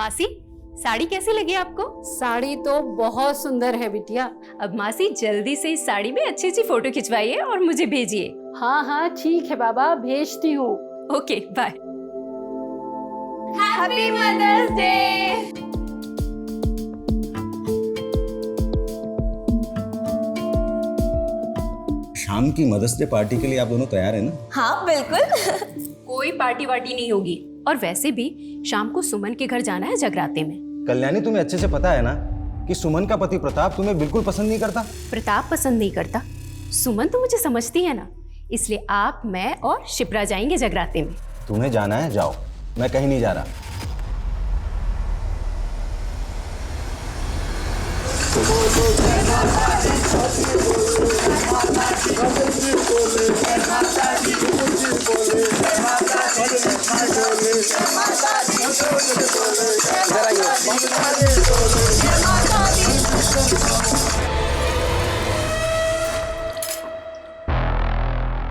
मासी, साड़ी कैसी लगी आपको? साड़ी तो बहुत सुंदर है बिटिया। अब मासी जल्दी से इस साड़ी में अच्छी अच्छी फोटो खिंचवाइए और मुझे भेजिए। हाँ हाँ ठीक है बाबा, भेजती हूँ। Okay bye. Happy Mother's Day. शाम की मदर्स डे पार्टी के लिए आप दोनों तैयार हैं ना? हाँ बिल्कुल। कोई पार्टी वार्टी नहीं होगी। और वैसे भी शाम को सुमन के घर जाना है जगराते में। कल्याणी, तुम्हें अच्छे से पता है ना कि सुमन का पति प्रताप तुम्हें बिल्कुल पसंद नहीं करता। प्रताप पसंद नहीं करता, सुमन तो मुझे समझती है ना, इसलिए आप, मैं और शिप्रा जाएंगे जगराते में। तुम्हें जाना है जाओ, मैं कहीं नहीं जा रहा।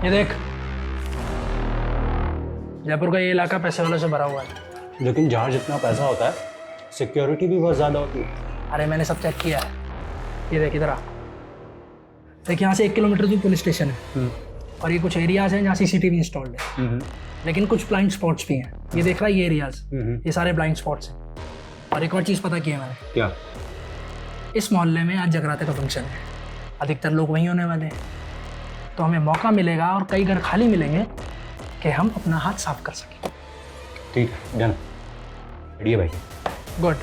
ये देख, जयपुर का ये इलाका पैसे वालों से भरा हुआ है। लेकिन जहाँ जितना पैसा होता है सिक्योरिटी भी बहुत ज़्यादा होती है। अरे मैंने सब चेक किया है। ये देख इधर आ। देख, यहाँ से 1 किलोमीटर दूर पुलिस स्टेशन है और ये कुछ एरियाज हैं जहाँ सीसीटीवी इंस्टॉल्ड है। लेकिन कुछ ब्लाइंड स्पॉट्स भी हैं। ये देख रहा है, ये एरियाज, ये सारे ब्लाइंड स्पॉट्स हैं। और एक और चीज़ पता की है मैंने। क्या? इस मोहल्ले में आज जगराते का फंक्शन है, अधिकतर लोग वहीं होने वाले हैं, तो हमें मौका मिलेगा और कई घर खाली मिलेंगे कि हम अपना हाथ साफ कर सकें। ठीक है, डन। बढ़िया भाई। गुड।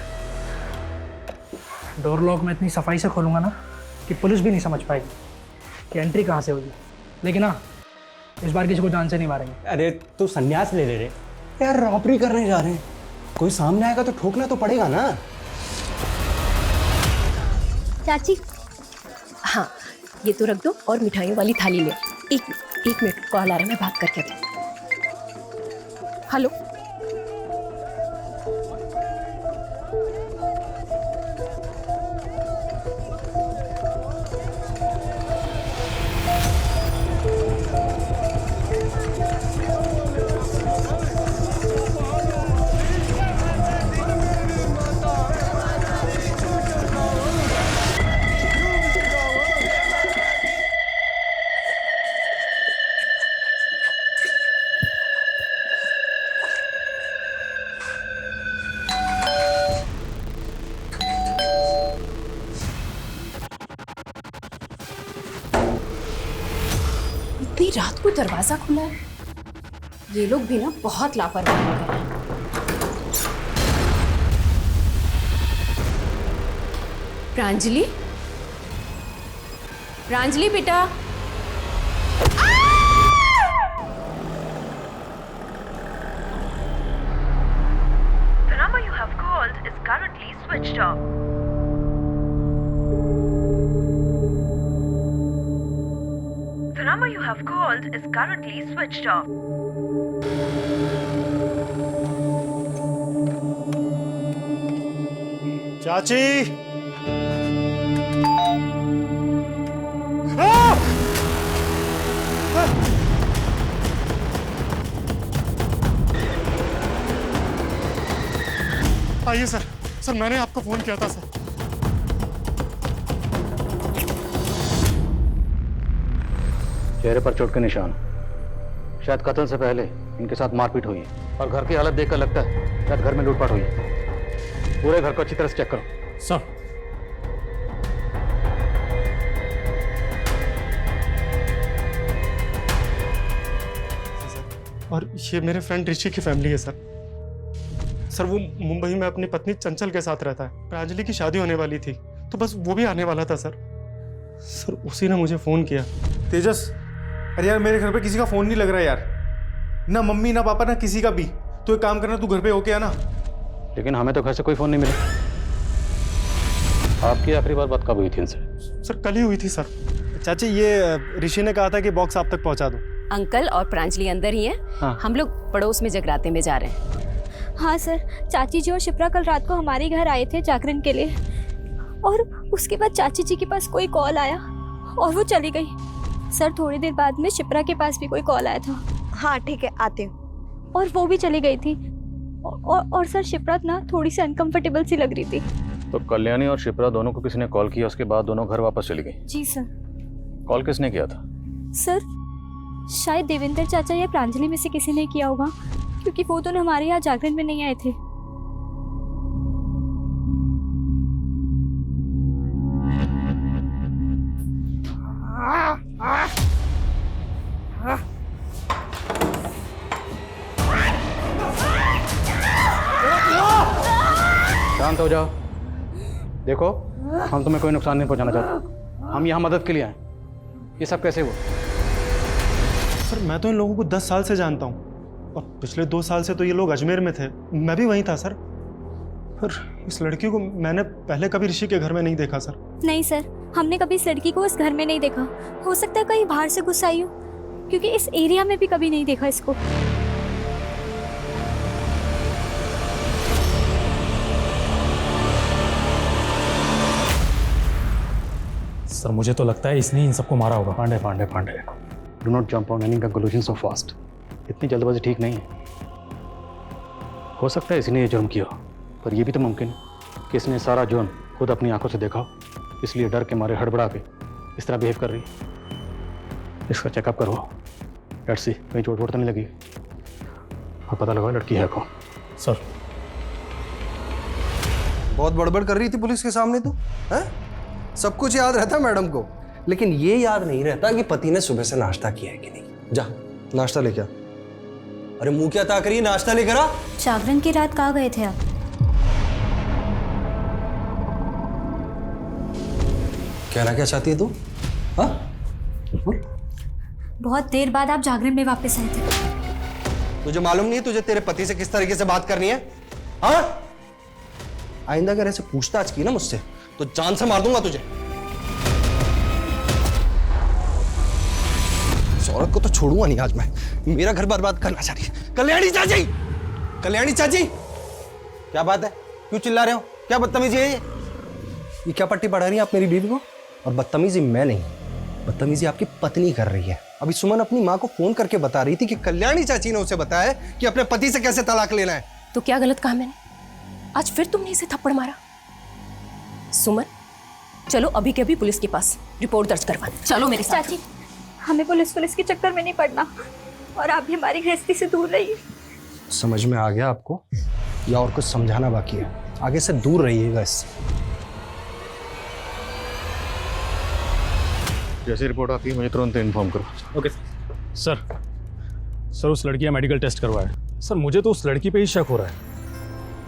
डोर लॉक में इतनी सफाई से खोलूंगा ना कि पुलिस भी नहीं समझ पाएगी कि एंट्री कहाँ से होगी। लेकिन हाँ, इस बार किसी को जान से नहीं मारेंगे। अरे तू संन्यास ले रे यार, रॉबरी करने जा रहे हैं, कोई सामने आएगा तो ठोकना तो पड़ेगा ना। चाची, हाँ ये तो रख दो और मिठाइयों वाली थाली ले। एक मिनट, कॉल आ रहा है, मैं बात करके आती हूँ। हेलो, इतनी रात को दरवाजा खुला है। ये लोग भी ना बहुत लापरवाही कर रहे हैं। प्रांजलि, प्रांजलि बेटा। The number you have called is currently switched off. The number you have called is currently switched off. चाची, आइए सर। सर मैंने आपको फोन किया था सर। चेहरे पर चोट के निशान, शायद कत्ल से पहले इनके साथ मारपीट हुई है और घर की हालत देखकर लगता है शायद घर में लूटपाट हुई है। पूरे घर को अच्छी तरह से चेक करो। सर और ये मेरे फ्रेंड ऋषि की फैमिली है सर। सर वो मुंबई में अपनी पत्नी चंचल के साथ रहता है। प्रांजलि की शादी होने वाली थी तो बस वो भी आने वाला था सर। सर उसी ने मुझे फोन किया। तेजस, अरे यार मेरे घर पे किसी का फोन नहीं लग रहा है यार, ना मम्मी ना पापा ना किसी का भी। तो एक काम करना, तू घर पे होके आना। लेकिन हमें तो घर से कोई फोन नहीं मिला। आपकी आखिरी बात कब हुई थी इनसे? सर कल ही हुई थी सर। चाची ये ऋषि ने कहा था कि बॉक्स आप तक पहुंचा दो। अंकल और प्रांजलि अंदर ही हैं। हाँ। हम लोग पड़ोस में जगराते में जा रहे हैं। हाँ सर, चाची जी और शिप्रा कल रात को हमारे घर आए थे जागरण के लिए, और उसके बाद चाची जी के पास कोई कॉल आया और वो चली गई। सर थोड़ी देर बाद में शिप्रा के पास भी कोई कॉल आया था। हाँ ठीक है, आते हूँ। और वो भी चली गई थी। और सर शिप्रा ना थोड़ी सी अनकंफर्टेबल सी लग रही थी। तो कल्याणी और शिप्रा दोनों को किसी ने कॉल किया, उसके बाद दोनों घर वापस चली गई? जी सर। कॉल किसने किया था? सर शायद देवेंद्र चाचा या प्रांजलि में से किसी ने किया होगा, क्योंकि वो दोनों हमारे यहाँ जागरण में नहीं आए थे। शांत हो जाओ। देखो, हम तुम्हें कोई नुकसान नहीं पहुंचाना चाहते, हम यहाँ मदद के लिए आए। ये सब कैसे हुआ? सर मैं तो इन लोगों को 10 साल से जानता हूँ और पिछले 2 साल से तो ये लोग अजमेर में थे, मैं भी वहीं था सर। पर इस लड़की को मैंने पहले कभी ऋषि के घर में नहीं देखा सर। नहीं सर, हमने कभी इस लड़की को इस घर में नहीं देखा। हो सकता है कहीं बाहर से घुस आई हो, क्योंकि इस एरिया में भी कभी नहीं देखा इसको। सर मुझे तो लगता है इसने इन सबको मारा होगा। Pandey Pandey Pandey, do not jump on any conclusion so fast. इतनी जल्दबाजी ठीक नहीं है। हो सकता है इसने ये जुर्म किया, पर यह भी तो मुमकिन है कि इसने सारा जुर्म खुद अपनी आंखों से देखा हो, इसलिए डर के मारे हड़बड़ा के इस तरह बिहेव कर रही है। इसका चेकअप करो, लेट्स सी कहीं चोट वोट तो नहीं लगी, और पता लगा लड़की है कौन। सर बहुत बड़बड़ कर रही थी पुलिस के सामने तू, हैं? सब कुछ याद रहता मैडम को, लेकिन ये याद नहीं रहता कि पति ने सुबह से नाश्ता किया है कि नहीं। जा नाश्ता लेके आ। अरे मुंह क्या ताक रही है, नाश्ता लेकर आ। जागरण की रात कहाँ गए थे आप? कहना क्या चाहती है तू? हाँ? बहुत देर बाद आप जागरण में वापस आए थे। तुझे मालूम नहीं है तुझे तेरे पति से किस तरीके से बात करनी है? हाँ? आइंदा अगर ऐसे पूछताछ की ना मुझसे तो जान से मार दूंगा तुझे। इस औरत को तो छोड़ूंगा नहीं आज मैं। मेरा घर बर्बाद करना चाह रही है। कल्याणी चाची, कल्याणी चाची, क्या बात है? क्यों चिल्ला रहे हो? क्या बदतमीजी है ये क्या पट्टी पढ़ा रही है आप मेरी बीवी को? और बदतमीजी मैं नहीं, बदतमीजी आपकी पत्नी कर रही है। अभी सुमन अपनी माँ को फोन करके बता रही थी कि कल्याणी चाची ने उसे बताया कि अपने पति से कैसे तलाक लेना है। तो क्या गलत कहा मैंने? आज फिर तुमने इसे थप्पड़ मारा। सुमन चलो अभी के अभी पुलिस के पास रिपोर्ट दर्ज करवाने चलो मेरे साथ। चाची हमें पुलिस के चक्कर में नहीं पड़ना, और आप भी हमारी गृहस्थी से दूर रहिए। समझ में आ गया आपको, या और कुछ समझाना बाकी है? आगे से दूर रहिएगा इससे। जैसी रिपोर्ट आती है मुझे तुरंत इन्फॉर्म करो। ओके सर उस लड़की का मेडिकल टेस्ट करवाया। सर मुझे तो उस लड़की पे ही शक हो रहा है।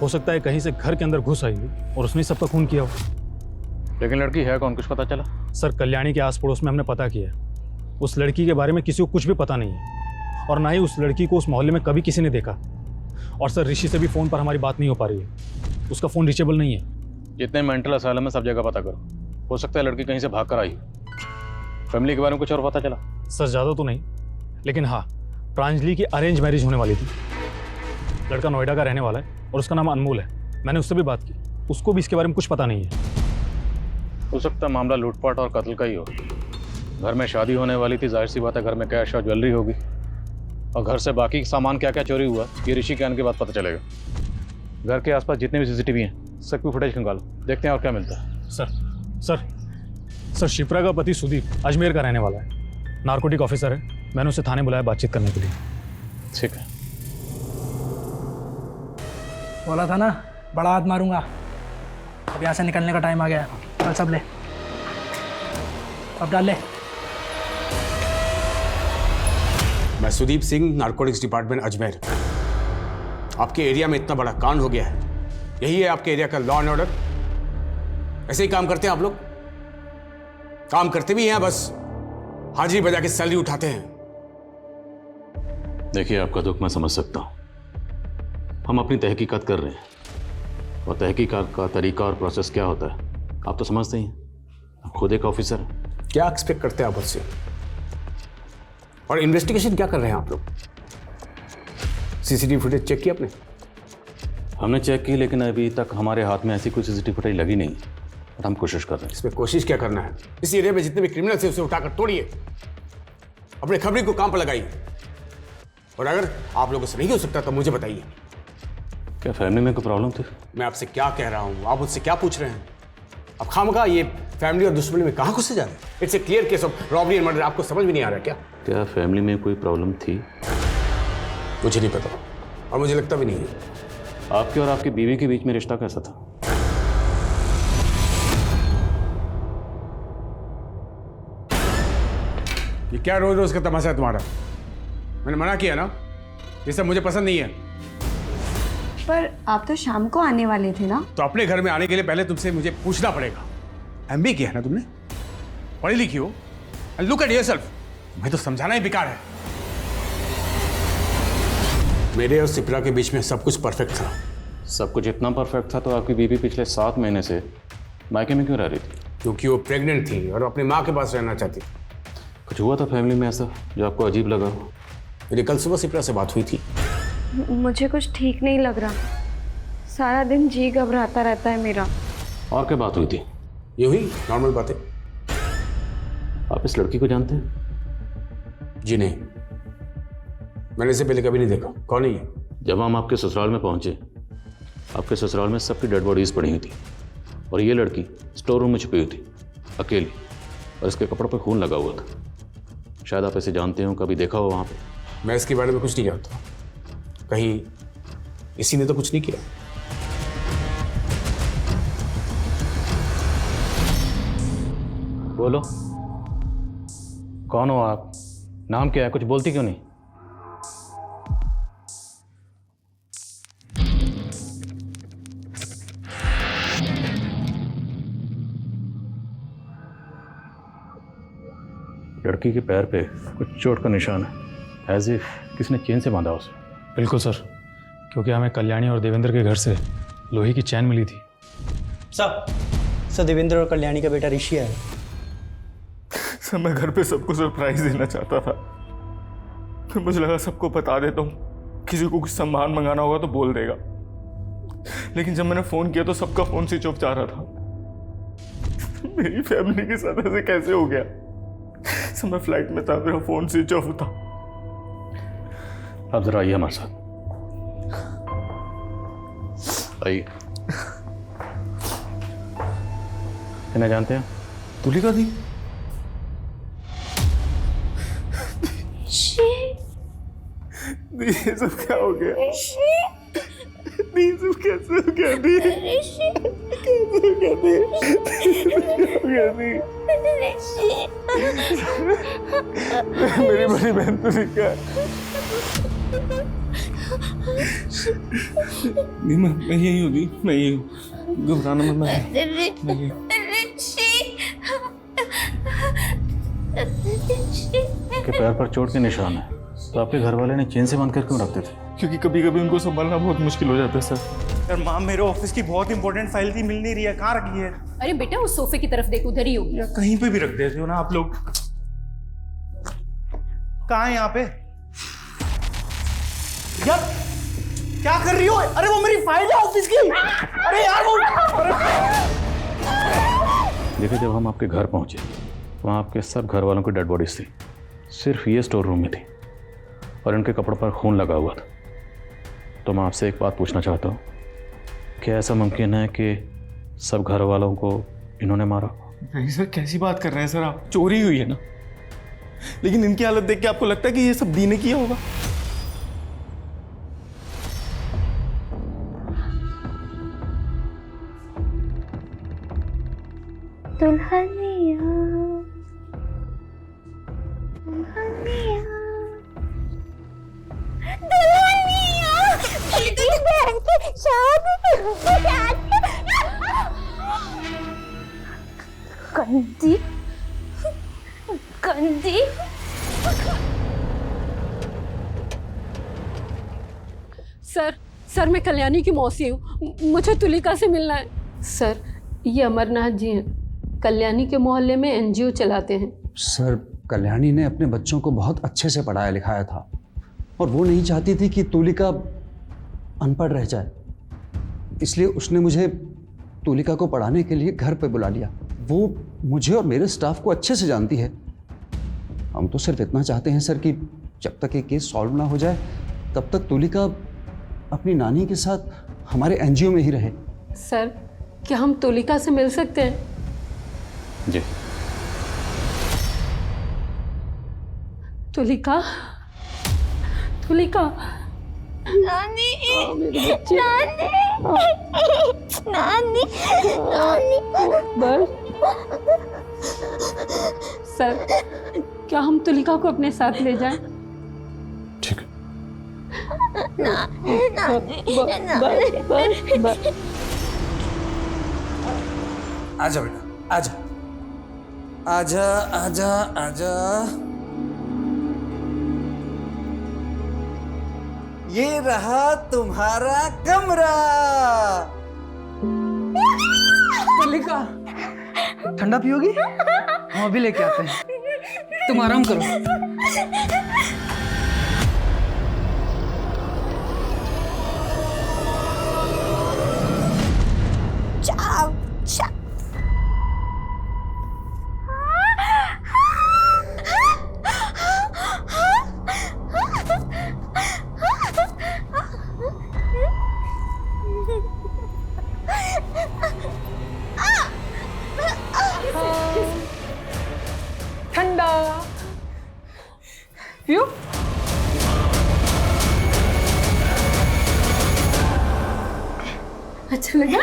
हो सकता है कहीं से घर के अंदर घुस आई हो और उसने सबका खून किया हो। लेकिन लड़की है कौन, कुछ पता चला? सर कल्याणी के आस पड़ोस में हमने पता किया है, उस लड़की के बारे में किसी को कुछ भी पता नहीं है, और ना ही उस लड़की को उस मोहल्ले में कभी किसी ने देखा। और सर ऋषि से भी फ़ोन पर हमारी बात नहीं हो पा रही है, उसका फ़ोन रीचेबल नहीं है। जितने मेंटल असाइलम में सब जगह पता करो, हो सकता है लड़की कहीं से भाग कर आई हो। फैमिली के बारे में कुछ और पता चला? सर ज़्यादा तो नहीं, लेकिन हाँ प्रांजलि की अरेंज मैरिज होने वाली थी। लड़का नोएडा का रहने वाला है और उसका नाम अनमोल है। मैंने उससे भी बात की, उसको भी इसके बारे में कुछ पता नहीं है। हो सकता है मामला लूटपाट और कत्ल का ही हो। घर में शादी होने वाली थी, जाहिर सी बात है घर में कैश और ज्वेलरी होगी, और घर से बाकी सामान क्या क्या चोरी हुआ ये ऋषि के आने के बाद पता चलेगा। घर के आसपास जितने भी सीसीटीवी हैं सबकी फुटेज निकालो, देखते हैं और क्या मिलता है। सर शिप्रा का पति सुदीप अजमेर का रहने वाला है, नार्कोटिक ऑफिसर है। मैंने उसे थाने बुलाया बातचीत करने के लिए। ठीक है। बोला था ना बड़ा हाथ मारूंगा। अब यहाँ से निकलने का टाइम आ गया। चल सब ले, अब डाल ले। मैं सुदीप सिंह, नार्कोटिक्स डिपार्टमेंट अजमेर। आपके एरिया में इतना बड़ा कांड हो गया है, यही है आपके एरिया का लॉ एंड ऑर्डर? ऐसे ही काम करते हैं आप लोग? काम करते भी हैं, बस हाजिरी बजा के सैलरी उठाते हैं। देखिए आपका दुख मैं समझ सकता हूँ। हम अपनी तहकीकात कर रहे हैं, और तहकीकात का तरीका और प्रोसेस क्या होता है आप तो समझते ही हैं। आप खुद एक ऑफिसर हैं। क्या एक्सपेक्ट करते हैं आप मुझसे? और इन्वेस्टिगेशन क्या कर रहे हैं आप लोग? सीसीटीवी फुटेज चेक किया आपने? हमने चेक की, लेकिन अभी तक हमारे हाथ में ऐसी कोई सीसीटीवी फुटेज लगी नहीं, और हम कोशिश कर रहे हैं। इसमें कोशिश क्या करना है? इस एरिया में जितने भी क्रिमिनल थे उसे उठाकर तोड़िए, अपने खबरी को काम पर लगाइए, और अगर आप लोगों से नहीं हो सकता तो मुझे बताइए, क्या फैमिली में कोई प्रॉब्लम थी? मैं आपसे क्या कह रहा हूँ, आप मुझसे क्या पूछ रहे हैं? अब खामखा ये फैमिली और दुश्मनी में कहाँ घुसे जा रहे हैं? It's a clear case of robbery and murder. आपको समझ में नहीं आ रहा क्या? क्या फैमिली में कोई प्रॉब्लम थी? मुझे नहीं पता और मुझे लगता भी नहीं है। आपके और आपकी बीवी के बीच में रिश्ता कैसा था? ये क्या रोज रोज का तमाशा है तुम्हारा? मैंने मना किया ना, ये सब मुझे पसंद नहीं है। पर आप तो शाम को आने वाले थे ना? तो अपने घर में आने के लिए पहले तुमसे मुझे पूछना पड़ेगा। एमबी किया है ना तुमने, पढ़ी लिखी हो, एंड लुक एट योरसेल्फ। मैं तो समझाना ही बेकार है। मेरे और सिप्रा के बीच में सब कुछ परफेक्ट था। सब कुछ इतना परफेक्ट था तो आपकी बीवी पिछले 7 महीने से मायके में क्यों रह रही थी? क्योंकि वो प्रेग्नेंट थी और अपनी माँ के पास रहना चाहती। कुछ हुआ था फैमिली में ऐसा जो आपको अजीब लगा? मेरी कल सुबह सिप्रा से बात हुई थी। मुझे कुछ ठीक नहीं लग रहा, सारा दिन जी घबराता रहता है मेरा। और क्या बात हुई थी? ये हुई नॉर्मल बातें। आप इस लड़की को जानते हैं? जी नहीं, मैंने इसे पहले कभी नहीं देखा। कौन है ये? जब हम आपके ससुराल में पहुंचे, आपके ससुराल में सबकी डेड बॉडीज पड़ी हुई थी और ये लड़की स्टोर रूम में छुपी हुई थी अकेली, और इसके कपड़ों पर खून लगा हुआ था। शायद आप इसे जानते हो, कभी देखा हो वहाँ पे? मैं इसके बारे में कुछ नहीं जानता। कहीं इसी ने तो कुछ नहीं किया। बोलो, कौन हो आप? नाम क्या है? कुछ बोलती क्यों नहीं? लड़की के पैर पे कुछ चोट का निशान है, एज इफ किसने चेन से बांधा उसे। बिल्कुल सर, क्योंकि हमें कल्याणी और देवेंद्र के घर से लोहे की चैन मिली थी। सर देवेंद्र और कल्याणी का बेटा ऋषि है। सर मैं घर पे सबको सरप्राइज देना चाहता था, फिर मुझे लगा सबको बता देता हूँ, किसी को कुछ सामान मंगाना होगा तो बोल देगा। लेकिन जब मैंने फ़ोन किया तो सबका फ़ोन स्विच ऑफ जा रहा था। मेरी फैमिली के साथ ऐसे कैसे हो गया? सर मैं फ्लाइट में था, मेरा फ़ोन स्विच ऑफ था। आप जरा आइए हमारे साथ, आइए। इन्हें जानते हैं? तुलिका दी? ये सब क्या हो गया? दी सब कैसे हो गया? दी कैसे हो गया? दी मेरी बड़ी बहन तुलिका। नहीं मैं यही हूँ दी, मैं यही हूँ, घबराना मत। मैं के पैर पर चोट के निशान है, तो आपके घर वाले ने चेन से बांध कर क्यों रखते थे? क्योंकि कभी कभी उनको संभालना बहुत मुश्किल हो जाता है सर। यार माँ, मेरे ऑफिस की बहुत इंपॉर्टेंट फाइल थी, मिल नहीं रही है, कहाँ रखी है? अरे बेटा उस सोफे की तरफ देख, उधर ही होगी। या कहीं पे भी रख देते हो ना आप लोग। कहाँ है यहाँ पे? यार क्या कर रही हो? अरे वो मेरी फाइल है ऑफिस की। अरे यार वो देखिए, जब हम आपके घर पहुंचे वहाँ आपके सब घर वालों की डेड बॉडीज थी, सिर्फ ये स्टोर रूम में थी और इनके कपड़ों पर खून लगा हुआ था। तो मैं आपसे एक बात पूछना चाहता हूँ, क्या ऐसा मुमकिन है कि सब घर वालों को इन्होंने मारा? नहीं सर, कैसी बात कर रहे हैं सर आप? चोरी हुई है ना, लेकिन इनकी हालत देख के आपको लगता है कि ये सब दी ने किया होगा? दुल्हनिया गंदी गंदी। सर मैं कल्याणी की मौसी हूँ, मुझे तुलिका से मिलना है। सर ये अमरनाथ जी हैं, कल्याणी के मोहल्ले में एनजीओ चलाते हैं। सर कल्याणी ने अपने बच्चों को बहुत अच्छे से पढ़ाया लिखाया था और वो नहीं चाहती थी कि तुलिका अनपढ़ रह जाए, इसलिए उसने मुझे तुलिका को पढ़ाने के लिए घर पे बुला लिया। वो मुझे और मेरे स्टाफ को अच्छे से जानती है। हम तो सिर्फ इतना चाहते हैं सर कि जब तक ये केस सॉल्व ना हो जाए तब तक तुलिका अपनी नानी के साथ हमारे एनजीओ में ही रहे। सर, क्या हम तुलिका से मिल सकते हैं? जी। तुलिका, तुलिका। नानी, नानी, नानी, नानी। बस। सर, क्या हम तुलिका को अपने साथ ले जाएं? ठीक है। आजा बेटा, आजा आजा आजा आजा। ये रहा तुम्हारा कमरा। तुलिका, ठंडा पियोगी? हम अभी लेके आते हैं, तुम आराम करो। चाओ, चाओ। ठंडा पियो। अच्छा लगा?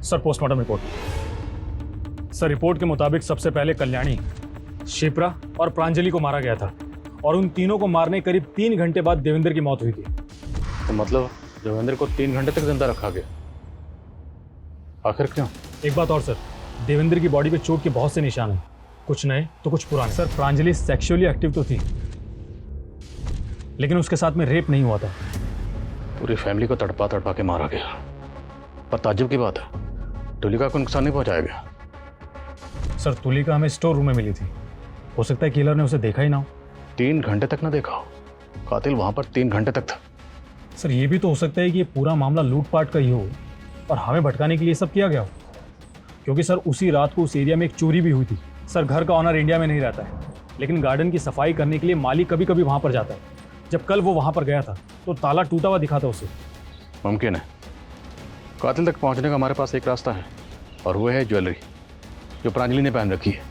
Sir postmortem report. Sir, report के मुताबिक सबसे पहले कल्याणी, शिप्रा और प्रांजलि को मारा गया था और उन तीनों को मारने करीब 3 घंटे बाद देवेंद्र की मौत हुई थी। तो मतलब देवेंद्र को 3 घंटे तक जिंदा रखा गया, आखिर क्यों? एक बात और सर, देवेंद्र की बॉडी पे चोट के बहुत से निशान हैं, कुछ नए तो कुछ पुराने। सर, प्रांजलि सेक्सुअली एक्टिव तो थी, लेकिन उसके साथ में रेप नहीं हुआ था। पूरी फैमिली को तड़पा तड़पा के मारा गया। पर ताज्जुब की बात है, तुलिका को नुकसान नहीं पहुंचाया गया। सर, तुलिका हमें स्टोर रूम में मिली थी, हो सकता है किलर ने उसे देखा ही ना हो। 3 घंटे तक ना देखा हो, कातिल वहां पर 3 घंटे तक था। सर, ये भी तो हो सकता है कि ये पूरा मामला लूटपाट का ही हो और हमें भटकाने के लिए सब किया गया हो, क्योंकि सर उसी रात को उस एरिया में एक चोरी भी हुई थी। सर, घर का ऑनर इंडिया में नहीं रहता है, लेकिन गार्डन की सफाई करने के लिए माली कभी कभी वहाँ पर जाता है। जब कल वो वहाँ पर गया था तो ताला टूटा हुआ दिखा था उसे। मुमकिन है। कातिल तक पहुंचने का हमारे पास एक रास्ता है, और वो है ज्वेलरी जो प्रांजलि ने पहन रखी है।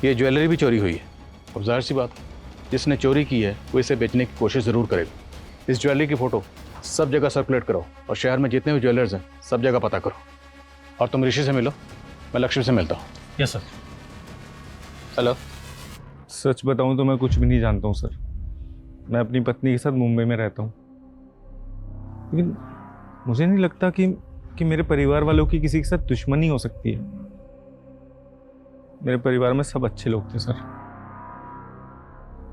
ये ज्वेलरी भी चोरी हुई है। अब जाहिर सी बात, जिसने चोरी की है वो इसे बेचने की कोशिश ज़रूर करेगा। इस ज्वेलरी की फ़ोटो सब जगह सर्कुलेट करो और शहर में जितने भी ज्वेलर्स हैं सब जगह पता करो। और तुम ऋषि से मिलो, मैं लक्ष्मी से मिलता हूँ। Yes sir. हेलो। सच बताऊं तो मैं कुछ भी नहीं जानता हूँ सर। मैं अपनी पत्नी के साथ मुंबई में रहता हूँ, लेकिन मुझे नहीं लगता कि मेरे परिवार वालों की किसी के साथ दुश्मनी हो सकती है। मेरे परिवार में सब अच्छे लोग थे सर,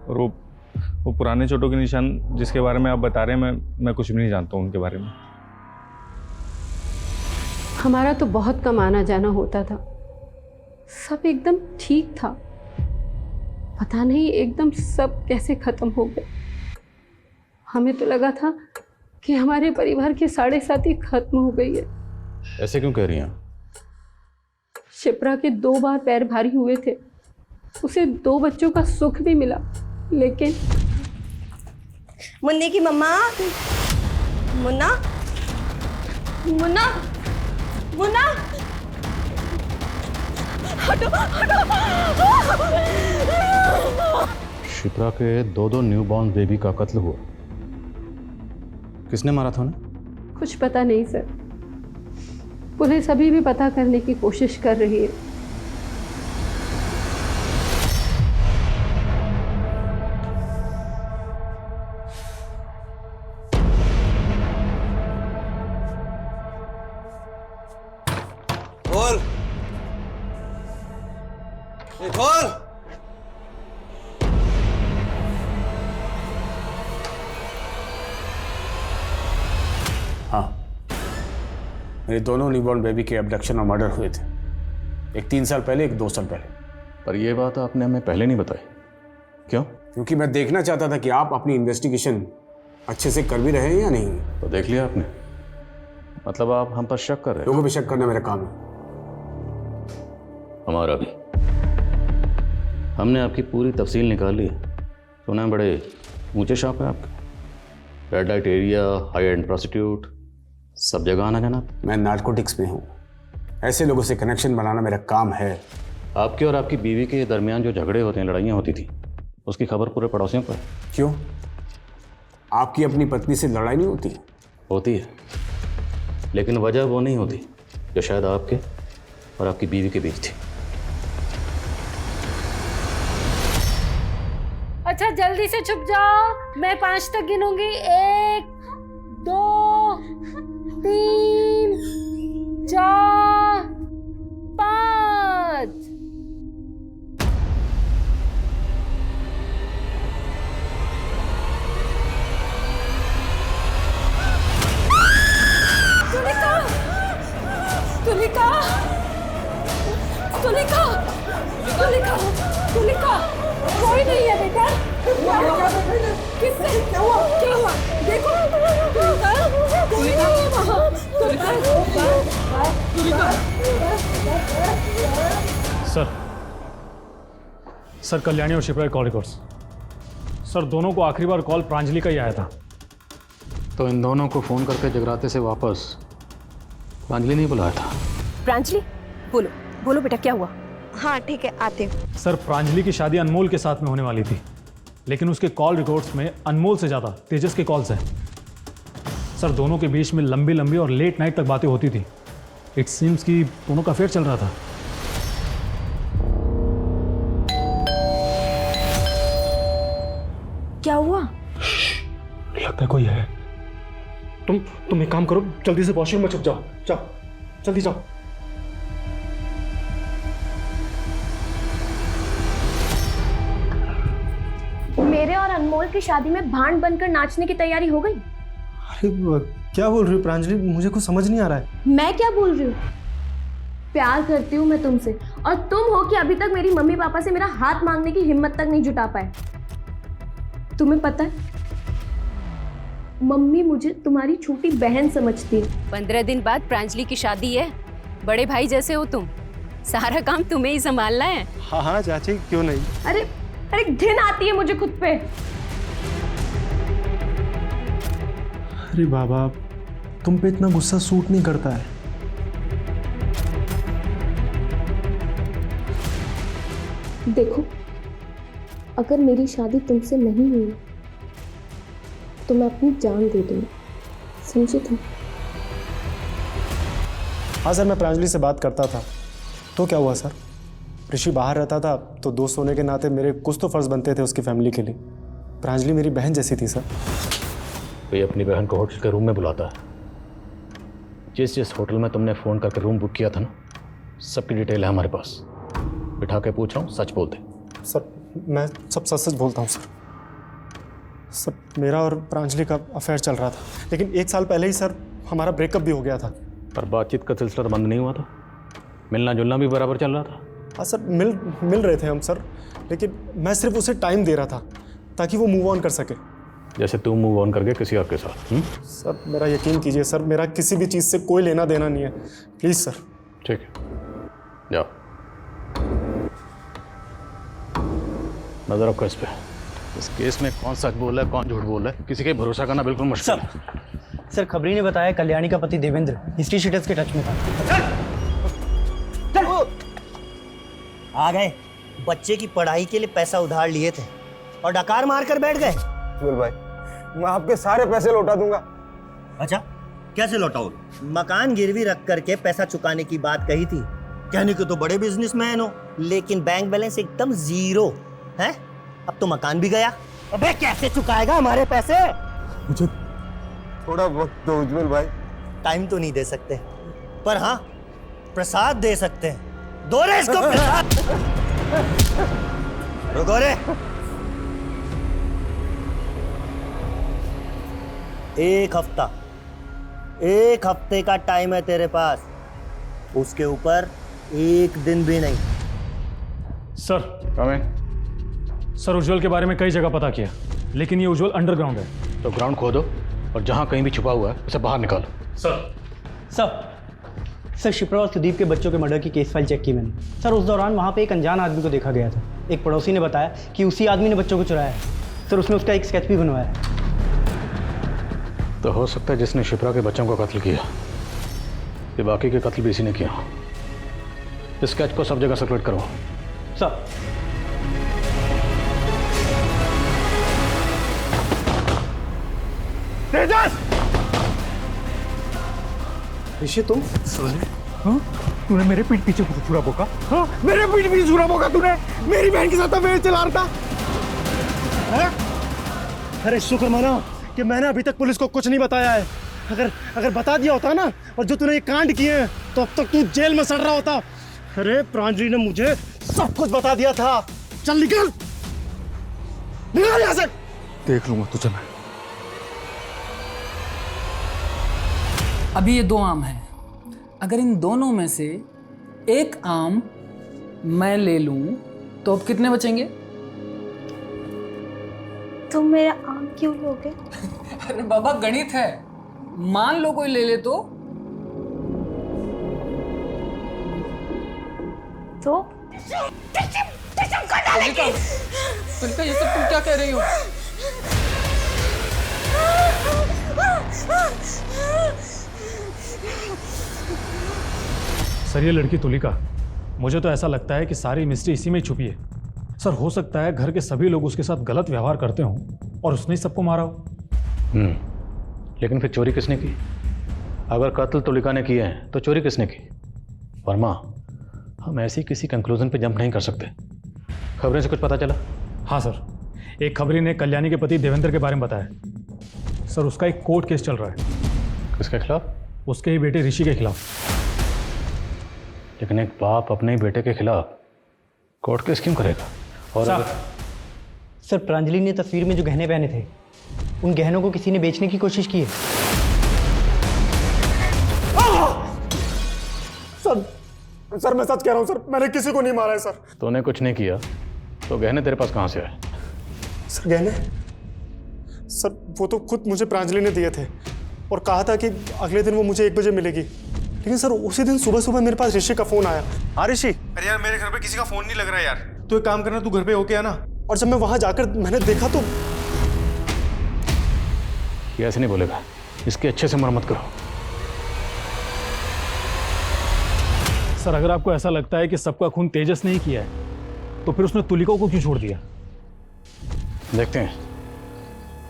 और वो पुराने चोटों के निशान जिसके बारे में आप बता रहे हैं, मैं कुछ भी नहीं जानता हूँ उनके बारे में। हमारा तो बहुत कम आना जाना होता था, सब एकदम ठीक था। पता नहीं एकदम सब कैसे खत्म हो गए। हमें तो लगा था कि हमारे परिवार की 7.5 खत्म हो गई है। ऐसे क्यों कह रही हैं? शिप्रा के 2 बार पैर भारी हुए थे, उसे 2 बच्चों का सुख भी मिला, लेकिन मुन्नी की मम्मा, मुन्ना, मुन्ना, मुन्ना, हटो, हटो। शिप्रा के 2 न्यूबॉर्न बेबी का कत्ल हुआ। किसने मारा था उन्हें? कुछ पता नहीं सर, पुलिस अभी भी पता करने की कोशिश कर रही है। खोल, ये खोल। हाँ, मेरे दोनों न्यूबॉर्न बेबी के अबडक्शन और मर्डर हुए थे, एक 3 साल पहले, एक 2 साल पहले। पर यह बात आपने हमें पहले नहीं बताई, क्यों? क्योंकि मैं देखना चाहता था कि आप अपनी इन्वेस्टिगेशन अच्छे से कर भी रहे हैं या नहीं। तो देख लिया आपने, मतलब आप हम पर शक कर रहे हैं? लोगों पर शक करना मेरा काम है। हमारा भी। हमने आपकी पूरी तफसील निकाल ली, सुना बड़े ऊंचे शॉप है आपके, red light area, high and prostitute, सब जगह आना जाना। मैं नार्कोटिक्स में हूँ, ऐसे लोगों से कनेक्शन बनाना मेरा काम है। आपके और आपकी बीवी के दरमियान जो झगड़े होते हैं, लड़ाइयाँ होती थी, उसकी खबर पूरे पड़ोसियों को है। क्यों? आपकी अपनी पत्नी से लड़ाई नहीं होती? होती है, लेकिन वजह वो नहीं होती जो शायद आपके और आपकी बीवी के बीच थी। अच्छा जल्दी से छुप जाओ, मैं 5 तक गिनूंगी। 1 2 3 4 5। तुलिका, तुलिका, तुलिका, तुलिका, तुलिका, कोई नहीं है बेटा। किससे? क्या हुआ? क्या हुआ? देखो, कोई नहीं है वहाँ। सर कल्याणी और शिप्रा के कॉल रिकॉर्ड्स। सर दोनों को आखिरी बार कॉल प्रांजलि का ही आया था। तो इन दोनों को फ़ोन करके जगराते से वापस प्रांजलि नहीं बुलाया था? प्रांजलि, बोलो बोलो बेटा, क्या हुआ? हाँ ठीक है, आते हूँ। सर प्रांजलि की शादी अनमोल के साथ में होने वाली थी, लेकिन उसके कॉल रिकॉर्ड्स में अनमोल से ज़्यादा तेजस के कॉल्स हैं। सर दोनों के बीच में लंबी लंबी और लेट नाइट तक बातें होती थी। इट सीम्स कि दोनों का अफेयर चल रहा था। क्या हुआ? लगता है कोई है। तुम एक काम करो, जल्दी से वॉशरूम में छुप जाओ। जाओ, जल्दी जाओ। मेरे और अनमोल की शादी में भांड बनकर नाचने की तैयारी हो गई। अरे क्या बोल रही हो प्रांजलि? मुझे कुछ समझ नहीं आ रहा है। मैं क्या बोल रही हूँ? प्यार करती हूँ मैं तुमसे, और तुम हो कि अभी तक मेरी मम्मी पापा से मेरा हाथ मांगने की हिम्मत तक नहीं जुटा पाए। तुम्हें पता है, मम्मी मुझे तुम्हारी छोटी बहन समझती है। 15 दिन बाद प्रांजलि की शादी है, बड़े भाई जैसे हो तुम, सारा काम तुम्हें ही संभालना है। हाँ हाँ चाची, क्यों नहीं। अरे अरे घिन आती है मुझे खुद पे। अरे बाबा, तुम पे इतना गुस्सा सूट नहीं करता है। देखो, अगर मेरी शादी तुमसे नहीं हुई तो मैं अपनी जान दे दूंगी, समझे तुम? हाँ सर, मैं प्रांजलि से बात करता था। तो क्या हुआ सर? ऋषि बाहर रहता था तो दोस्त होने के नाते मेरे कुछ तो फर्ज बनते थे उसकी फैमिली के लिए। प्रांजलि मेरी बहन जैसी थी सर। कोई अपनी बहन को होटल के रूम में बुलाता है। जिस जिस होटल में तुमने फ़ोन करके रूम बुक किया था ना, सबकी डिटेल है हमारे पास। बिठा के पूछ रहा हूँ, सच बोलते। सर मैं सब सच सच बोलता हूँ सर। सर मेरा और प्रांजलि का अफेयर चल रहा था, लेकिन 1 साल पहले ही सर हमारा ब्रेकअप भी हो गया था। पर बातचीत का सिलसिला बंद नहीं हुआ था, मिलना जुलना भी बराबर चल रहा था। हाँ सर, मिल रहे थे हम सर, लेकिन मैं सिर्फ उसे टाइम दे रहा था ताकि वो मूव ऑन कर सके। जैसे तुम मूव ऑन करके किसी और के साथ। सर मेरा यकीन कीजिए सर, मेरा किसी भी चीज़ से कोई लेना देना नहीं है, प्लीज़ सर। ठीक है, जाओ, नजर रखो इस पे। इस केस में कौन सच बोल रहा है कौन झूठ बोल रहा है, किसी के भरोसा करना बिल्कुल मुश्किल है। सर खबरी ने बताया कल्याणी का पति देवेंद्र हिस्ट्री शीटर्स के टच में था। आ गए, बच्चे की पढ़ाई के लिए पैसा उधार लिए थे और डकार मार कर बैठ गए। बोल भाई, मैं आपके सारे पैसे लौटा दूंगा। अच्छा, कैसे लौटाओ? मकान गिरवी रख करके पैसा चुकाने की बात कही थी। कहने को तो बड़े बिजनेसमैन हो, लेकिन बैंक बैलेंस एकदम जीरो है। अब तो मकान भी गया। अबे कैसे चुकाएगा हमारे पैसे? मुझे थोड़ा वक्त दो उज्जवल भाई। टाइम तो नहीं दे सकते, पर हाँ प्रसाद दे सकते हैं। दो रे इसको प्रसाद। रुको रे। एक हफ्ते का टाइम है तेरे पास, उसके ऊपर 1 दिन भी नहीं। सर सर उज्जवल के बारे में कई जगह पता किया, लेकिन ये उज्जवल अंडरग्राउंड है। तो ग्राउंड खोदो और जहां कहीं भी छुपा हुआ है उसे बाहर निकालो। सर शिप्रा और सुदीप के बच्चों के मर्डर की केस फाइल चेक की मैंने। सर उस दौरान वहाँ पे एक अनजान आदमी को देखा गया था। एक पड़ोसी ने बताया कि उसी आदमी ने बच्चों को चुराया है। सर उसने उसका एक स्केच भी बनवाया है। तो हो सकता है जिसने शिप्रा के बच्चों को कत्ल किया ये बाकी के कत्ल भी इसी ने किया। इस स्केच को सब जगह सर्कुलेट करो। सर तेजस! ऋषि तुम? हाँ? तूने मेरे पीठ पीछे छुरा बोका? हाँ? मेरे पीठ पीछे छुरा बोका तूने? मेरी बहन के साथ अफेयर चला रहा था? अरे शुक्र माना कि मैंने अभी तक पुलिस को कुछ नहीं बताया है। अगर बता दिया होता ना, और जो तूने ये कांड किए हैं, तो अब तक तू जेल में सड़ रहा होता। अरे प्रांजलि ने मुझे सब कुछ बता दिया था। चल निकल यहाँ से। देख लूंगा तुझे मैं। अभी ये 2 आम हैं। अगर इन दोनों में से एक आम मैं ले लूं तो अब कितने बचेंगे? तुम मेरा आम क्यों लोगे? अरे बाबा गणित है, मान लो कोई ले ले तो तुलिका, ये सब तुम क्या कह रही हो? सर ये लड़की तुलिका, मुझे तो ऐसा लगता है कि सारी मिस्ट्री इसी में ही छुपी है। सर हो सकता है घर के सभी लोग उसके साथ गलत व्यवहार करते हों और उसने ही सबको मारा हो। लेकिन फिर चोरी किसने की? अगर कत्ल तुलिका ने किए हैं तो चोरी किसने की? वर्मा, हम ऐसी किसी कंक्लूजन पे जंप नहीं कर सकते। खबरें से कुछ पता चला? हाँ सर, एक खबरी ने कल्याणी के पति देवेंद्र के बारे में बताया। सर उसका एक कोर्ट केस चल रहा है। किसके खिलाफ? उसके ही बेटे ऋषि के खिलाफ। लेकिन एक बाप अपने ही बेटे के खिलाफ कोर्ट केस क्यों करेगा? और सर प्रांजलि ने तस्वीर में जो गहने पहने थे उन गहनों को किसी ने बेचने की कोशिश की है। सर मैं सच कह रहा हूँ सर, मैंने किसी को नहीं मारा है सर। तूने कुछ नहीं किया तो गहने तेरे पास कहाँ से आए? सर गहने? सर वो तो खुद मुझे प्रांजलि ने दिए थे और कहा था कि अगले दिन वो मुझे 1 बजे मिलेगी। लेकिन सर उसी दिन सुबह सुबह मेरे पास ऋषि का फोन आया। हाँ ऋषि? अरे यार मेरे घर पे किसी का फोन नहीं लग रहा यार। तू एक काम करना, तू घर पे होके आना। और जब मैं वहां जाकर मैंने देखा तो ये ऐसे नहीं बोलेगा, इसकी अच्छे से मरम्मत करो। सर अगर आपको ऐसा लगता है कि सबका खून तेजस ने ही किया है तो फिर उसने तुलिका को क्यों छोड़ दिया? देखते हैं,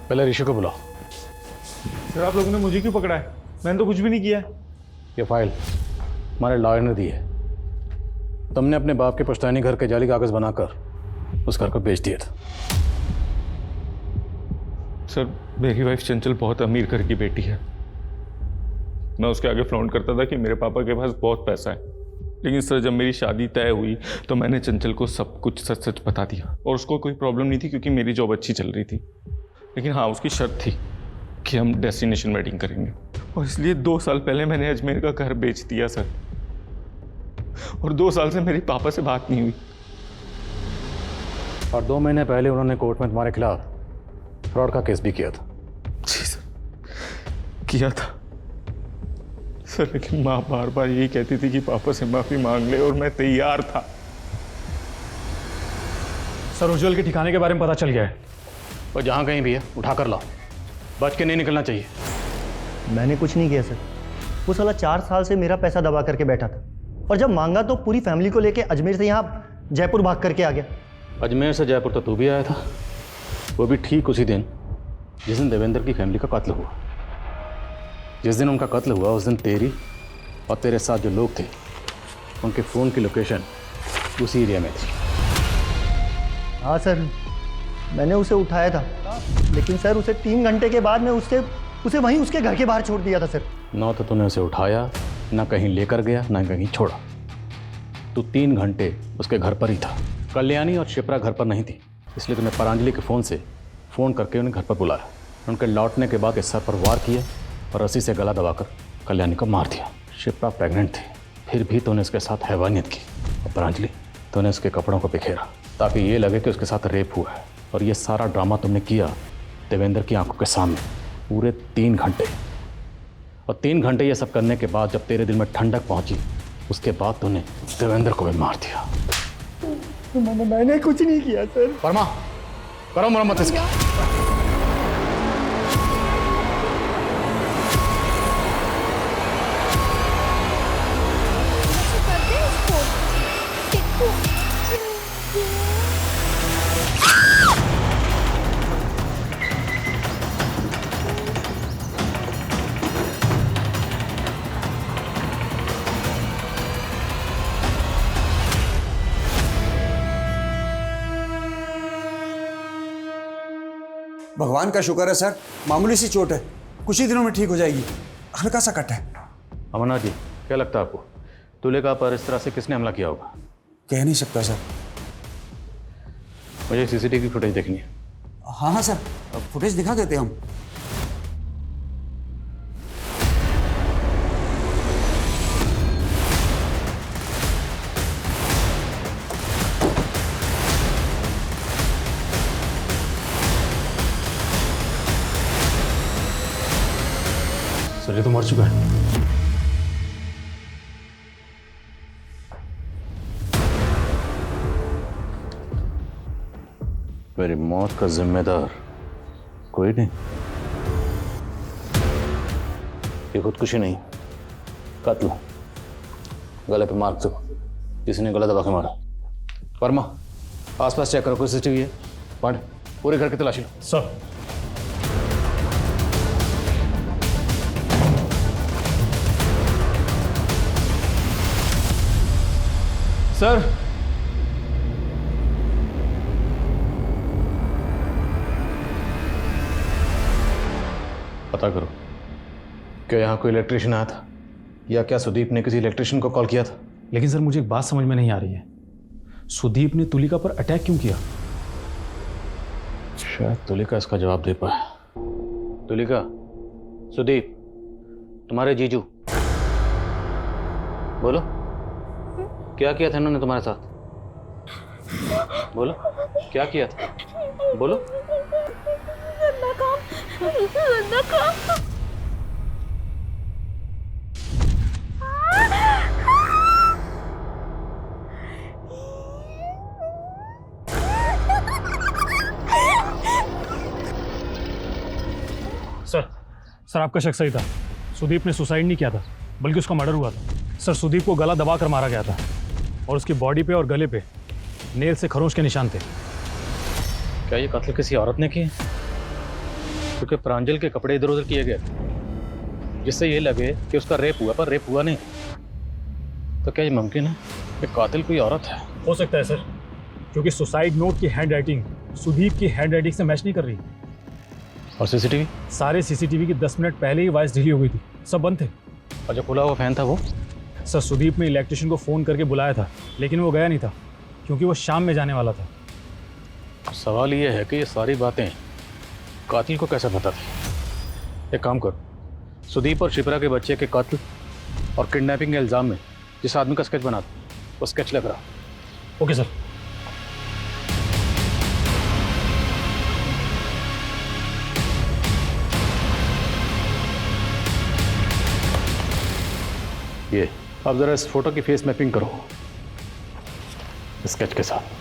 पहले ऋषि को बुलाओ। सर आप लोगों ने मुझे क्यों पकड़ा है? मैंने तो कुछ भी नहीं किया है। ये फाइल हमारे लॉयर ने दी है। तुमने अपने बाप के पुश्तैनी घर के जाली कागज बनाकर उस घर को बेच दिया था। सर मेरी वाइफ चंचल बहुत अमीर घर की बेटी है। मैं उसके आगे फ्लॉन्ट करता था कि मेरे पापा के पास बहुत पैसा है। लेकिन सर जब मेरी शादी तय हुई तो मैंने चंचल को सब कुछ सच सच बता दिया और उसको कोई प्रॉब्लम नहीं थी क्योंकि मेरी जॉब अच्छी चल रही थी। लेकिन हाँ उसकी शर्त थी कि हम डेस्टिनेशन वेडिंग करेंगे और इसलिए 2 साल पहले मैंने अजमेर का घर बेच दिया सर। और 2 साल से मेरे पापा से बात नहीं हुई। और 2 महीने पहले उन्होंने कोर्ट में तुम्हारे खिलाफ फ्रॉड का केस भी किया था। जी सर किया था सर, लेकिन माँ बार बार यही कहती थी कि पापा से माफी मांग ले और मैं तैयार था। सर उज्जवल के ठिकाने के बारे में पता चल गया है। और जहाँ कहीं भी है उठा कर लाओ, बच के नहीं निकलना चाहिए। मैंने कुछ नहीं किया सर। वो साला 4 साल से मेरा पैसा दबा करके बैठा था और जब मांगा तो पूरी फैमिली को लेके अजमेर से यहाँ जयपुर भाग करके आ गया। अजमेर से जयपुर तो तू भी आया था, वो भी ठीक उसी दिन जिस दिन देवेंद्र की फैमिली का कत्ल हुआ। जिस दिन उनका कत्ल हुआ उस दिन तेरी और तेरे साथ जो लोग थे उनके फ़ोन की लोकेशन उसी एरिया में थी। हाँ सर मैंने उसे उठाया था, लेकिन सर उसे 3 घंटे के बाद मैं उसे वहीं उसके घर के बाहर छोड़ दिया था सर। ना तो तूने उसे उठाया, ना कहीं लेकर गया, ना कहीं छोड़ा। तू 3 घंटे उसके घर पर ही था। कल्याणी और शिप्रा घर पर नहीं थी, इसलिए तूने प्रांजलि के फ़ोन से फ़ोन करके उन्हें घर पर बुलाया। उनके लौटने के बाद इस सर पर वार किया और रस्सी से गला दबाकर कल्याणी को मार दिया। शिप्रा प्रेग्नेंट थी, फिर भी तूने उसके साथ हैवानियत की। और प्रांजलि तूने उसके कपड़ों को बिखेरा ताकि ये लगे कि उसके साथ रेप हुआ है। और ये सारा ड्रामा तुमने किया देवेंद्र की आंखों के सामने पूरे 3 घंटे। और 3 घंटे ये सब करने के बाद जब तेरे दिल में ठंडक पहुंची उसके बाद तूने देवेंद्र को भी मार दिया। मैंने कुछ नहीं किया सर। वर्मा करो मरम्मत इसकी। भगवान का शुक्र है सर, मामूली सी चोट है, कुछ ही दिनों में ठीक हो जाएगी। हल्का सा कट है। अमरनाथ जी, क्या लगता है आपको तुलिका पर इस तरह से किसने हमला किया होगा? कह नहीं सकता सर। मुझे सीसीटीवी फुटेज देखनी है। हाँ हाँ सर, फुटेज दिखा देते हम। सर ये तो मर चुका है। मेरी मौत का जिम्मेदार कोई नहीं। ये खुदकुशी नहीं, कत्ल। गले पे मार दो, किसी ने गला दबा के मारा। वर्मा, आसपास चेक करो, कोई सीसीटीवी है? पांडे, पूरे घर की तलाशी लो। सर। सर, पता करो, क्या यहाँ कोई इलेक्ट्रिशियन आया था या क्या सुदीप ने किसी इलेक्ट्रिशियन को कॉल किया था? लेकिन सर मुझे एक बात समझ में नहीं आ रही है, सुदीप ने तुलिका पर अटैक क्यों किया? शायद तुलिका इसका जवाब दे पाए। तुलिका, सुदीप, तुम्हारे जीजू, बोलो क्या किया था इन्होंने तुम्हारे साथ? बोलो क्या किया था, बोलो। सर आपका शक सही था, सुदीप ने सुसाइड नहीं किया था बल्कि उसका मर्डर हुआ था। सर सुदीप को गला दबाकर मारा गया था और उसकी बॉडी पे और गले पे नेल से खरोंच के निशान थे। क्या ये कत्ल किसी औरत ने किया? क्योंकि प्रांजल के कपड़े इधर उधर किए गए जिससे ये लगे कि उसका रेप हुआ, पर रेप हुआ नहीं। तो क्या ये मुमकिन है कि कातिल कोई औरत है? हो सकता है सर, क्योंकि सुसाइड नोट की हैंड राइटिंग सुदीप की हैंड राइटिंग से मैच नहीं कर रही। और सीसीटीवी? सारे सीसीटीवी की 10 मिनट पहले ही वॉइस डिली हो गई थी, सब बंद थे। और जो खुला हुआ फैन था वो? सर सुदीप ने इलेक्ट्रिशियन को फ़ोन करके बुलाया था लेकिन वो गया नहीं था क्योंकि वो शाम में जाने वाला था। सवाल ये है कि ये सारी बातें कातिल को कैसे पता थी? एक काम करो, सुदीप और शिप्रा के बच्चे के कत्ल और किडनैपिंग के इल्ज़ाम में जिस आदमी का स्केच बना दो, वो स्केच लग रहा। Okay sir. ये अब जरा इस फोटो की फेस मैपिंग करो स्केच के साथ।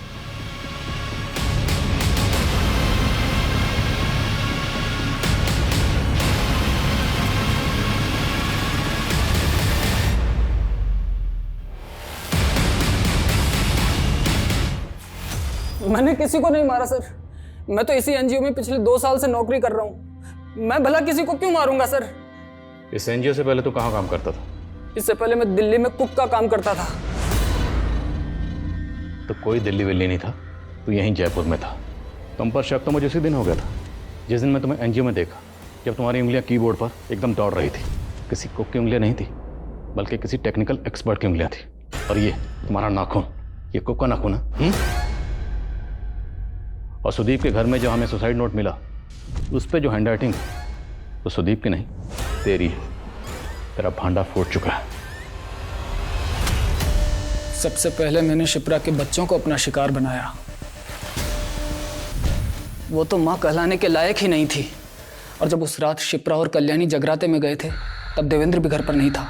मैंने किसी को नहीं मारा सर, मैं तो इसी एनजीओ में पिछले 2 साल से नौकरी कर रहा हूँ। मैं भला किसी को क्यों मारूंगा सर? इस एनजीओ से पहले तू कहाँ काम करता था? इससे पहले मैं दिल्ली में कुक का काम करता था। तो कोई दिल्ली विल्ली नहीं था, तू यहीं जयपुर में था। तुम पर शक तो मुझे उसी दिन हो गया था जिस दिन मैं तुम्हें एनजीओ में देखा, जब तुम्हारी उंगलियां कीबोर्ड पर एकदम दौड़ रही थी। किसी कुक की उंगलियां नहीं थी बल्कि किसी टेक्निकल एक्सपर्ट की उंगलियां थी। और ये तुम्हारा नाखून, ये कुक का नाखून है। और सुदीप के घर में जो हमें सुसाइड नोट मिला उस पर जो हैंड राइटिंग वो सुदीप की नहीं तेरी है। तेरा भांडा फूट चुका है। सबसे पहले मैंने शिप्रा के बच्चों को अपना शिकार बनाया। वो तो माँ कहलाने के लायक ही नहीं थी। और जब उस रात शिप्रा और कल्याणी जगराते में गए थे तब देवेंद्र भी घर पर नहीं था।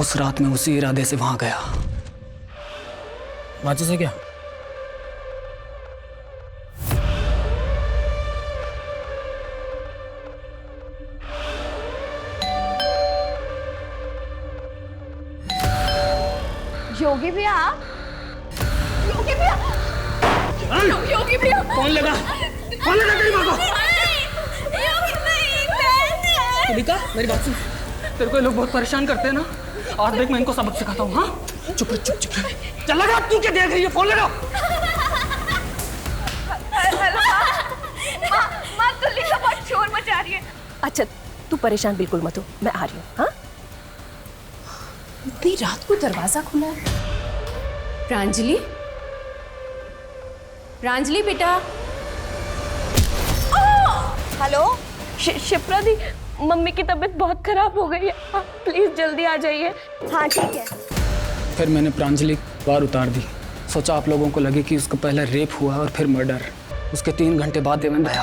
उस रात मैं उसी इरादे से वहां गया। माचिस है क्या? योगी भैया योगी भैया योगी भैया कौन लगा तेरी माँ को? तुलिका मेरी बात सुन, तेरे को ये लोग बहुत परेशान करते हैं ना, आज देख मैं इनको सबक सिखाता हूँ। हाँ चुप रह, चुप रह। चल लगा, तू क्या देख रही है? फोन लगा। हेलो माँ तुलिका बहुत शोर मचा रही है। अच्छा तू परेशान बिल्कुल मत हो, मैं आ रही हूँ। हाँ इतनी रात को दरवाजा खुला है। प्रांजलि, प्रांजलि बेटा। हेलो शिप्रा दी, मम्मी की तबीयत बहुत खराब हो गई है, आप प्लीज जल्दी आ जाइए। हाँ ठीक है। फिर मैंने प्रांजलि बार उतार दी। सोचा आप लोगों को लगे कि उसको पहले रेप हुआ और फिर मर्डर। उसके 3 घंटे बाद देवेंद्र आया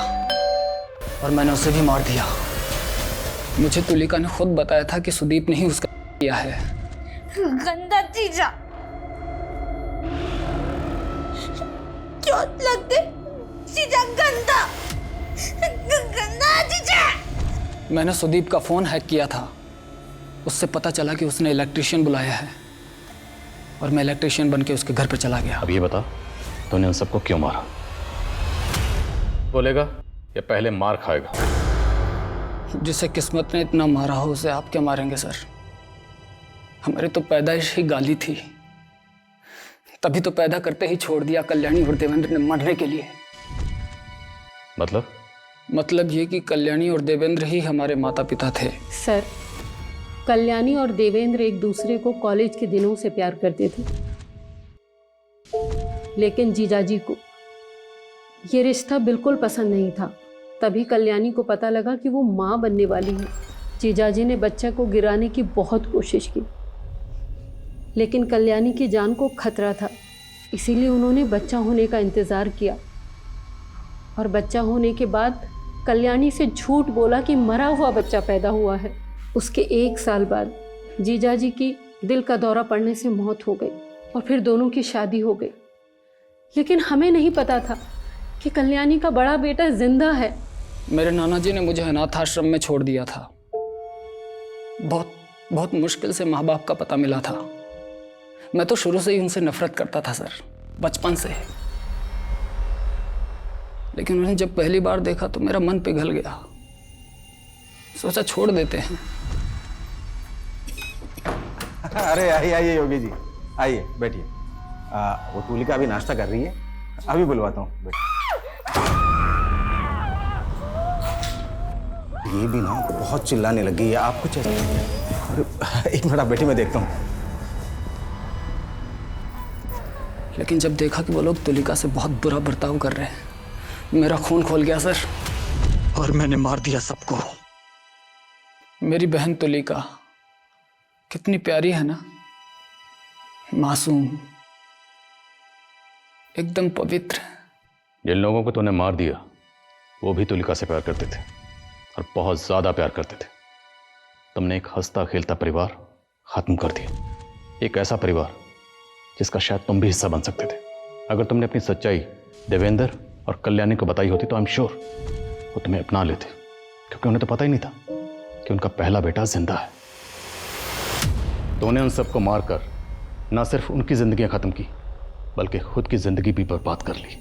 और मैंने उसे भी मार दिया। मुझे तुलिका ने खुद बताया था कि सुदीप ने ही उसका किया है। गंदा जीजा, चोट लगते जीजा, गंदा गंदा जीजा। मैंने सुदीप का फोन हैक किया था, उससे पता चला कि उसने इलेक्ट्रिशियन बुलाया है और मैं इलेक्ट्रिशियन बनके उसके घर पर चला गया। अब ये बता, तूने उन सबको क्यों मारा? बोलेगा या पहले मार खाएगा? जिसे किस्मत ने इतना मारा हो उसे आप क्या मारेंगे सर? हमारी तो पैदाइश ही गाली थी, तभी तो पैदा करते ही छोड़ दिया कल्याणी और देवेंद्र ने मरने के लिए। मतलब ये कि कल्याणी और देवेंद्र ही हमारे माता पिता थे। सर, कल्याणी और देवेंद्र एक दूसरे को कॉलेज के दिनों से प्यार करते थे, लेकिन जीजाजी को ये रिश्ता बिल्कुल पसंद नहीं था। तभी कल्याणी को पता लगा कि वो माँ बनने वाली है। जीजाजी ने बच्चे को गिराने की बहुत कोशिश की, लेकिन कल्याणी की जान को खतरा था, इसीलिए उन्होंने बच्चा होने का इंतज़ार किया। और बच्चा होने के बाद कल्याणी से झूठ बोला कि मरा हुआ बच्चा पैदा हुआ है। उसके 1 साल बाद जीजाजी की दिल का दौरा पड़ने से मौत हो गई और फिर दोनों की शादी हो गई। लेकिन हमें नहीं पता था कि कल्याणी का बड़ा बेटा जिंदा है। मेरे नाना जी ने मुझे अनाथ आश्रम में छोड़ दिया था। बहुत मुश्किल से माँ बाप का पता मिला था। मैं तो शुरू से ही उनसे नफरत करता था सर, बचपन से। लेकिन उन्हें जब पहली बार देखा तो मेरा मन पिघल गया। सोचा छोड़ देते हैं। अरे आइए योगी जी, आइए बैठिए। वो तुलिका अभी नाश्ता कर रही है, अभी बुलवाता हूँ। ये भी ना बहुत चिल्लाने लगी है, आप कुछ एक मिनट आप बैठिए, मैं देखता हूँ। लेकिन जब देखा कि वो लोग तुलिका से बहुत बुरा बर्ताव कर रहे हैं, मेरा खून खोल गया सर, और मैंने मार दिया सबको। मेरी बहन तुलिका कितनी प्यारी है ना, मासूम, एकदम पवित्र। जिन लोगों को तूने मार दिया वो भी तुलिका से प्यार करते थे और बहुत ज्यादा प्यार करते थे। तुमने एक हंसता खेलता परिवार खत्म कर दिया, एक ऐसा परिवार जिसका शायद तुम भी हिस्सा बन सकते थे। अगर तुमने अपनी सच्चाई देवेंद्र और कल्याणी को बताई होती तो आई एम श्योर वो तुम्हें अपना लेते, क्योंकि उन्हें तो पता ही नहीं था कि उनका पहला बेटा जिंदा है। तूने उन सबको मारकर न सिर्फ उनकी जिंदगियां खत्म की, बल्कि खुद की जिंदगी भी बर्बाद कर ली।